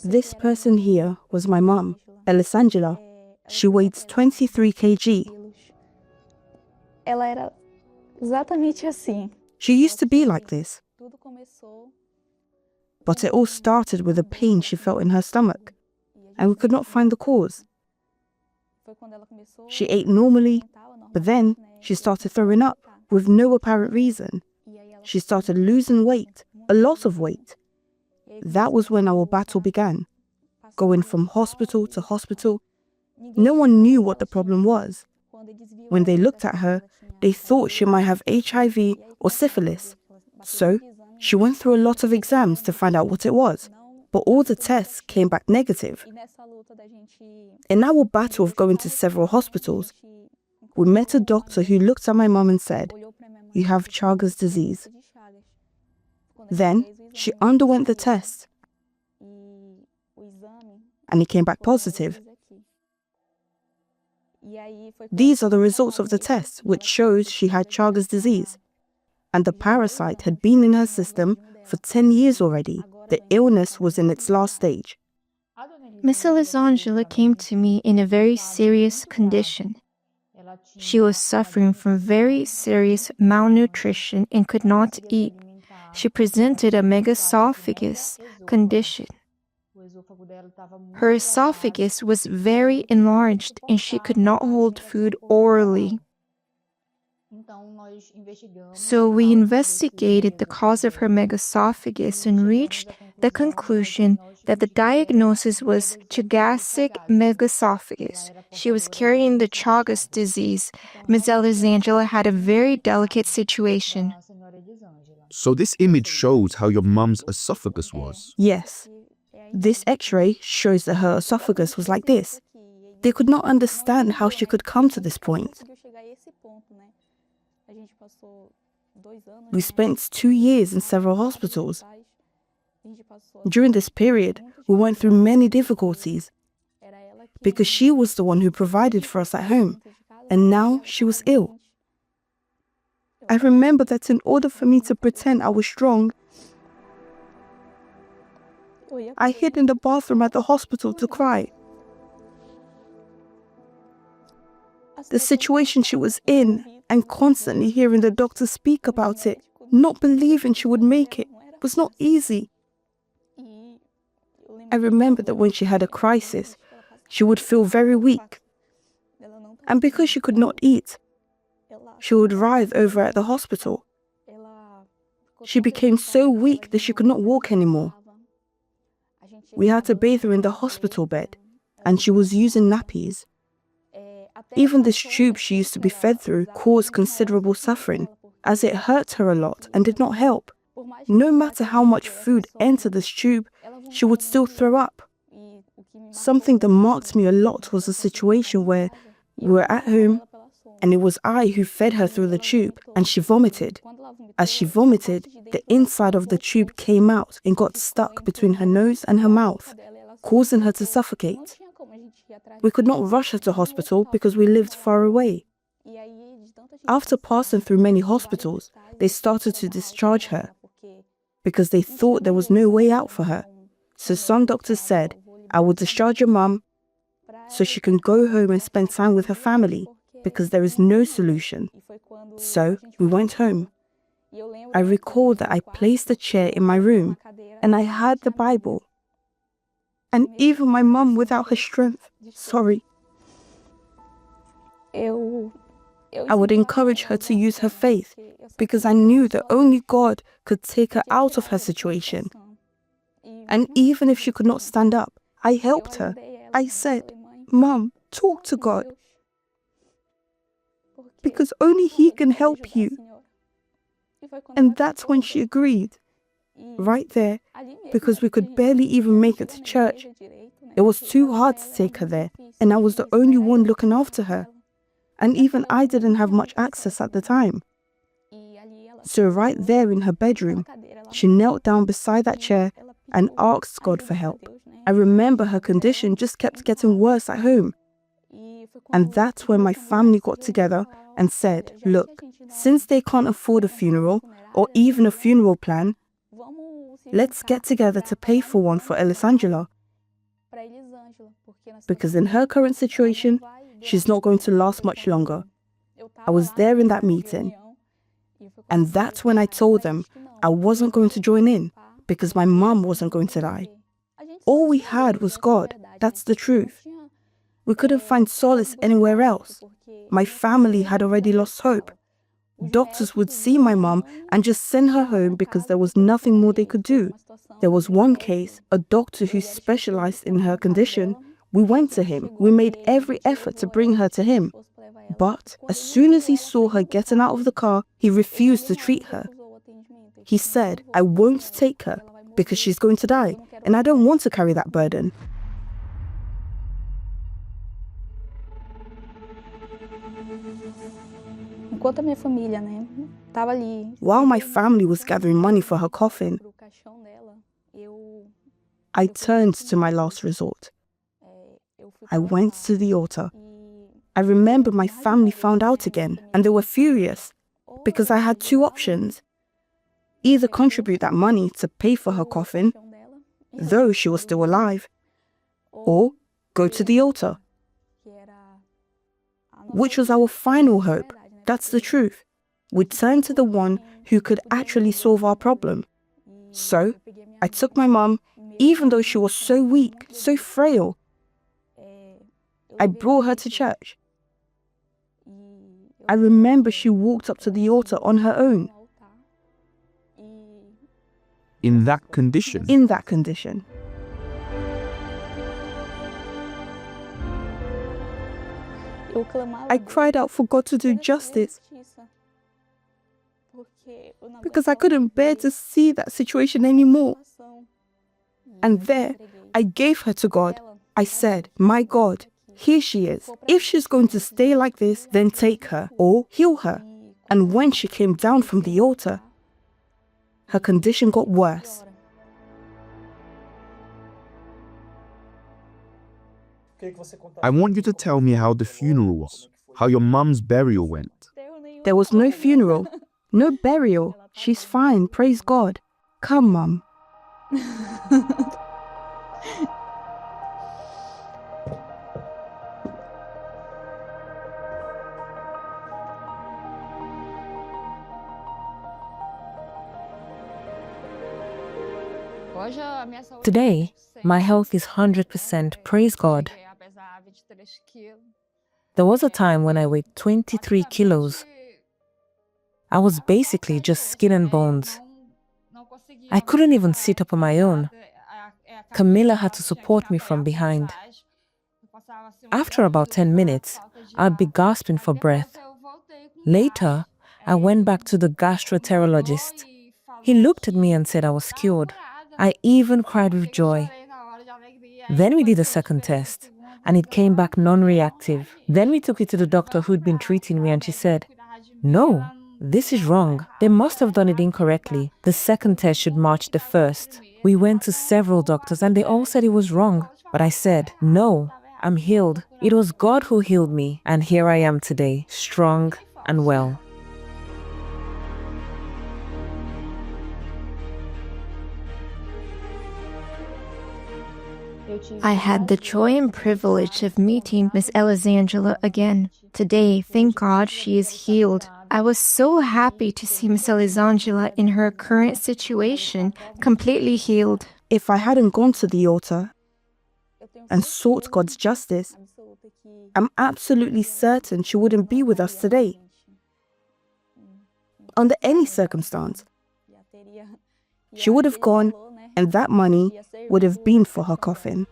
This person here was my mum, ELISANGELA. She weighed 23 kg. Ela era exatamente assim. She used to be like this. But it all started with a pain she felt in her stomach, and we could not find the cause. She ate normally, but then she started throwing up with no apparent reason. She started losing weight, a lot of weight. That was when our battle began, going from hospital to hospital. No one knew what the problem was. When they looked at her, they thought she might have HIV or syphilis. So, she went through a lot of exams to find out what it was, but all the tests came back negative. In our battle of going to several hospitals, we met a doctor who looked at my mum and said, "You have Chagas disease." Then, she underwent the test, and it came back positive. These are the results of the test, which shows she had Chagas disease, and the parasite had been in her system for 10 years already. The illness was in its last stage. Miss Elisangela came to me in a very serious condition. She was suffering from very serious malnutrition and could not eat. She presented a megaesophagus condition. Her esophagus was very enlarged and she could not hold food orally. So we investigated the cause of her megaesophagus and reached the conclusion that the diagnosis was Chagas megaesophagus. She was carrying the Chagas disease. Ms. Elisangela had a very delicate situation. So this image shows how your mum's esophagus was? Yes. This x-ray shows that her esophagus was like this. They could not understand how she could come to this point. We spent 2 years in several hospitals. During this period, we went through many difficulties because she was the one who provided for us at home, and now she was ill. I remember that in order for me to pretend I was strong, I hid in the bathroom at the hospital to cry. The situation she was in, and constantly hearing the doctor speak about it, not believing she would make it, was not easy. I remember that when she had a crisis, she would feel very weak. And because she could not eat, she would writhe over at the hospital. She became so weak that she could not walk anymore. We had to bathe her in the hospital bed, and she was using nappies. Even this tube she used to be fed through caused considerable suffering, as it hurt her a lot and did not help. No matter how much food entered this tube, she would still throw up. Something that marked me a lot was a situation where we were at home, and it was I who fed her through the tube, and she vomited. As she vomited, the inside of the tube came out and got stuck between her nose and her mouth, causing her to suffocate. We could not rush her to hospital because we lived far away. After passing through many hospitals, they started to discharge her because they thought there was no way out for her. So some doctors said, "I will discharge your mum so she can go home and spend time with her family because there is no solution." So we went home. I recall that I placed a chair in my room and I had the Bible. And even my mum without her strength, I would encourage her to use her faith because I knew that only God could take her out of her situation. And even if she could not stand up, I helped her. I said, "Mum, talk to God because only He can help you." And that's when she agreed. Right there, because we could barely even make it to church. It was too hard to take her there, and I was the only one looking after her. And even I didn't have much access at the time. So right there in her bedroom, she knelt down beside that chair and asked God for help. I remember her condition just kept getting worse at home. And that's when my family got together and said, "Look, since they can't afford a funeral or even a funeral plan, let's get together to pay for one for ELISANGELA. Because in her current situation, she's not going to last much longer." I was there in that meeting. And that's when I told them I wasn't going to join in because my mum wasn't going to die. All we had was God. That's the truth. We couldn't find solace anywhere else. My family had already lost hope. Doctors would see my mum and just send her home because there was nothing more they could do. There was one case, a doctor who specialized in her condition. We went to him. We made every effort to bring her to him. But as soon as he saw her getting out of the car, he refused to treat her. He said, "I won't take her because she's going to die, and I don't want to carry that burden." While my family was gathering money for her coffin, I turned to my last resort. I went to the altar. I remember my family found out again, and they were furious because I had two options. Either contribute that money to pay for her coffin, though she was still alive, or go to the altar, which was our final hope. That's the truth. We turned to the one who could actually solve our problem. So I took my mum, even though she was so weak, so frail. I brought her to church. I remember she walked up to the altar on her own. In that condition? In that condition. I cried out for God to do justice because I couldn't bear to see that situation anymore. And there, I gave her to God. I said, "My God, here she is. If she's going to stay like this, then take her or heal her." And when she came down from the altar, her condition got worse. I want you to tell me how the funeral was, how your mum's burial went. There was no funeral, no burial. She's fine, praise God. Come, Mum. Today, my health is 100%, praise God. There was a time when I weighed 23 kilos. I was basically just skin and bones. I couldn't even sit up on my own. CAMILA had to support me from behind. After about 10 minutes, I'd be gasping for breath. Later, I went back to the gastroenterologist. He looked at me and said I was cured. I even cried with joy. Then we did a second test, and it came back non-reactive. Then we took it to the doctor who'd been treating me, and she said, "No, this is wrong. They must have done it incorrectly. The second test should match the first." We went to several doctors, and they all said it was wrong. But I said, "No, I'm healed. It was God who healed me, and here I am today, strong and well." I had the joy and privilege of meeting Miss ELISANGELA again. Today, thank God she is healed. I was so happy to see Miss ELISANGELA in her current situation, completely healed. If I hadn't gone to the altar and sought God's justice, I'm absolutely certain she wouldn't be with us today. Under any circumstance, she would have gone, and that money would have been for her coffin.